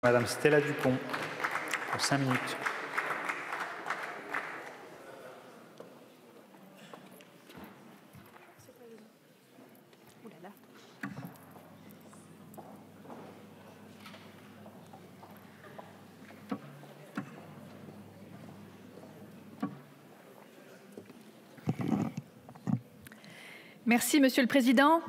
Madame Stella Dupont, pour 5 minutes. Merci, Monsieur le Président.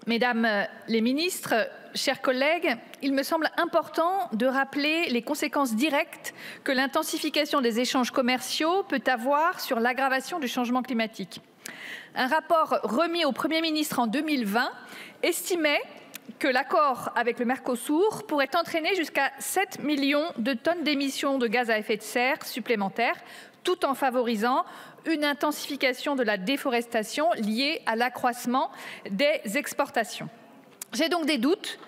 Mesdames les ministres, chers collègues, il me semble important de rappeler les conséquences directes que l'intensification des échanges commerciaux peut avoir sur l'aggravation du changement climatique. Un rapport remis au Premier ministre en 2020 estimait que l'accord avec le Mercosur pourrait entraîner jusqu'à 7 millions de tonnes d'émissions de gaz à effet de serre supplémentaires, tout en favorisant une intensification de la déforestation liée à l'accroissement des exportations. J'ai donc des doutes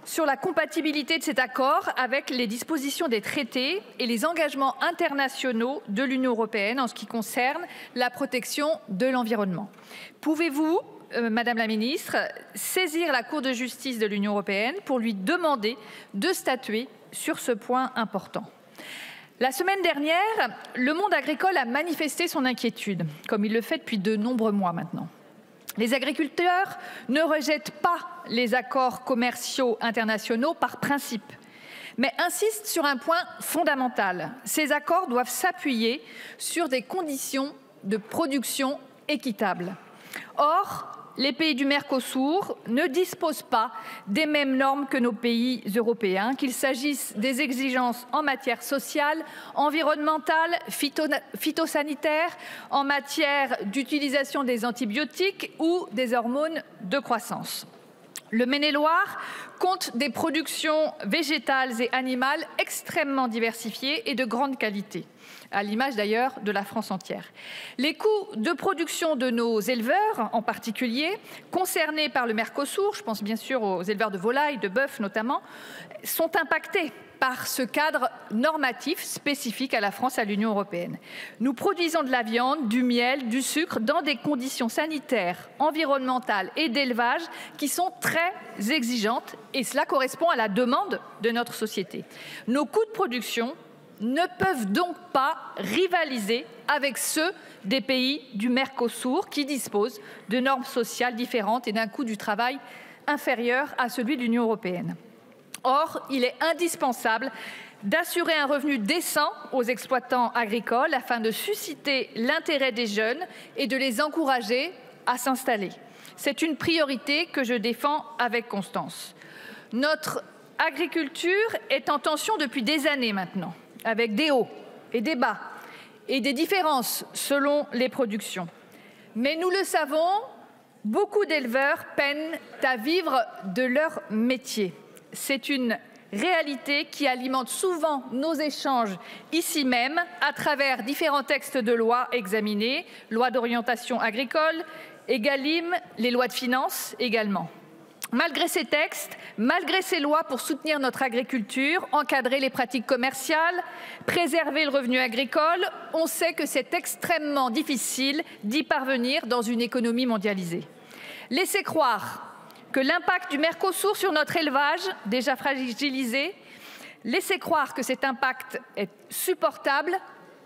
sur la compatibilité de cet accord avec les dispositions des traités et les engagements internationaux de l'Union européenne en ce qui concerne la protection de l'environnement. Pouvez-vous, Madame la Ministre, saisir la Cour de justice de l'Union européenne pour lui demander de statuer sur ce point important ? La semaine dernière, le monde agricole a manifesté son inquiétude, comme il le fait depuis de nombreux mois maintenant. Les agriculteurs ne rejettent pas les accords commerciaux internationaux par principe, mais insistent sur un point fondamental. Ces accords doivent s'appuyer sur des conditions de production équitables. Or, les pays du Mercosur ne disposent pas des mêmes normes que nos pays européens, qu'il s'agisse des exigences en matière sociale, environnementale, phytosanitaire, en matière d'utilisation des antibiotiques ou des hormones de croissance. Le Maine-et-Loire compte des productions végétales et animales extrêmement diversifiées et de grande qualité, à l'image d'ailleurs de la France entière. Les coûts de production de nos éleveurs, en particulier, concernés par le Mercosur, je pense bien sûr aux éleveurs de volailles, de bœuf notamment, sont impactés par ce cadre normatif spécifique à la France et à l'Union européenne. Nous produisons de la viande, du miel, du sucre dans des conditions sanitaires, environnementales et d'élevage qui sont très exigeantes et cela correspond à la demande de notre société. Nos coûts de production ne peuvent donc pas rivaliser avec ceux des pays du Mercosur qui disposent de normes sociales différentes et d'un coût du travail inférieur à celui de l'Union européenne. Or, il est indispensable d'assurer un revenu décent aux exploitants agricoles afin de susciter l'intérêt des jeunes et de les encourager à s'installer. C'est une priorité que je défends avec constance. Notre agriculture est en tension depuis des années maintenant, avec des hauts et des bas et des différences selon les productions. Mais nous le savons, beaucoup d'éleveurs peinent à vivre de leur métier. C'est une réalité qui alimente souvent nos échanges ici même à travers différents textes de loi examinés, loi d'orientation agricole, EGalim, les lois de finances également. Malgré ces textes, malgré ces lois pour soutenir notre agriculture, encadrer les pratiques commerciales, préserver le revenu agricole, on sait que c'est extrêmement difficile d'y parvenir dans une économie mondialisée. Laissez croire que l'impact du Mercosur sur notre élevage, déjà fragilisé, laissez croire que cet impact est supportable,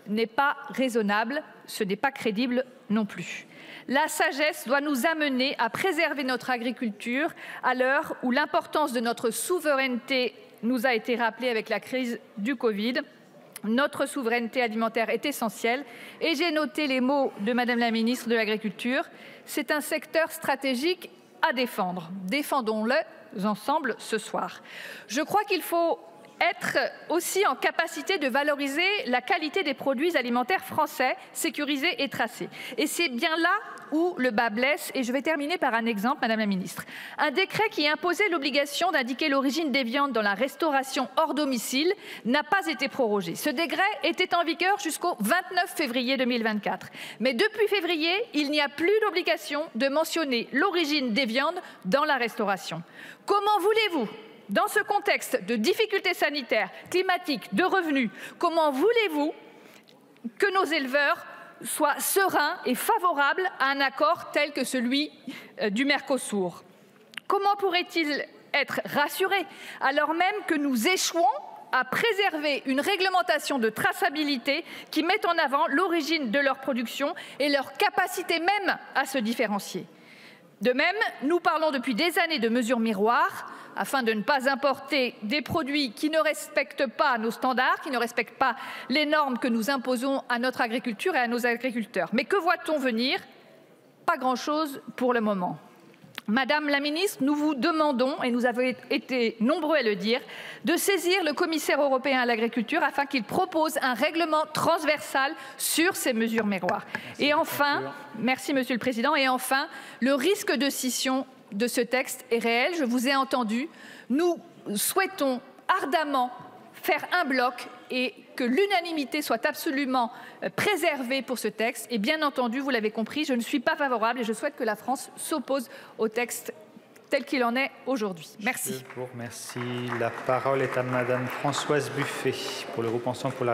n'est pas raisonnable, ce n'est pas crédible non plus. La sagesse doit nous amener à préserver notre agriculture à l'heure où l'importance de notre souveraineté nous a été rappelée avec la crise du Covid. Notre souveraineté alimentaire est essentielle et j'ai noté les mots de Madame la ministre de l'Agriculture. C'est un secteur stratégique à défendre. Défendons-le ensemble ce soir. Je crois qu'il faut être aussi en capacité de valoriser la qualité des produits alimentaires français, sécurisés et tracés. Et c'est bien là où le bât blesse. Et je vais terminer par un exemple, Madame la Ministre. Un décret qui imposait l'obligation d'indiquer l'origine des viandes dans la restauration hors domicile n'a pas été prorogé. Ce décret était en vigueur jusqu'au 29 février 2024. Mais depuis février, il n'y a plus d'obligation de mentionner l'origine des viandes dans la restauration. Comment voulez-vous, dans ce contexte de difficultés sanitaires, climatiques, de revenus, comment voulez-vous que nos éleveurs soient sereins et favorables à un accord tel que celui du Mercosur? Comment pourraient-ils être rassurés, alors même que nous échouons à préserver une réglementation de traçabilité qui met en avant l'origine de leur production et leur capacité même à se différencier. De même, nous parlons depuis des années de mesures miroirs afin de ne pas importer des produits qui ne respectent pas nos standards, qui ne respectent pas les normes que nous imposons à notre agriculture et à nos agriculteurs. Mais que voit-on venir? Pas grand-chose pour le moment. Madame la ministre, nous vous demandons, et nous avons été nombreux à le dire, de saisir le commissaire européen à l'agriculture afin qu'il propose un règlement transversal sur ces mesures miroirs. Et enfin, merci Monsieur le Président, et enfin, le risque de scission de ce texte est réel. Je vous ai entendu. Nous souhaitons ardemment faire un bloc et que l'unanimité soit absolument préservée pour ce texte. Et bien entendu, vous l'avez compris, je ne suis pas favorable et je souhaite que la France s'oppose au texte tel qu'il en est aujourd'hui. Merci. Je vous remercie. La parole est à Madame Françoise Buffet pour le groupe Ensemble pour la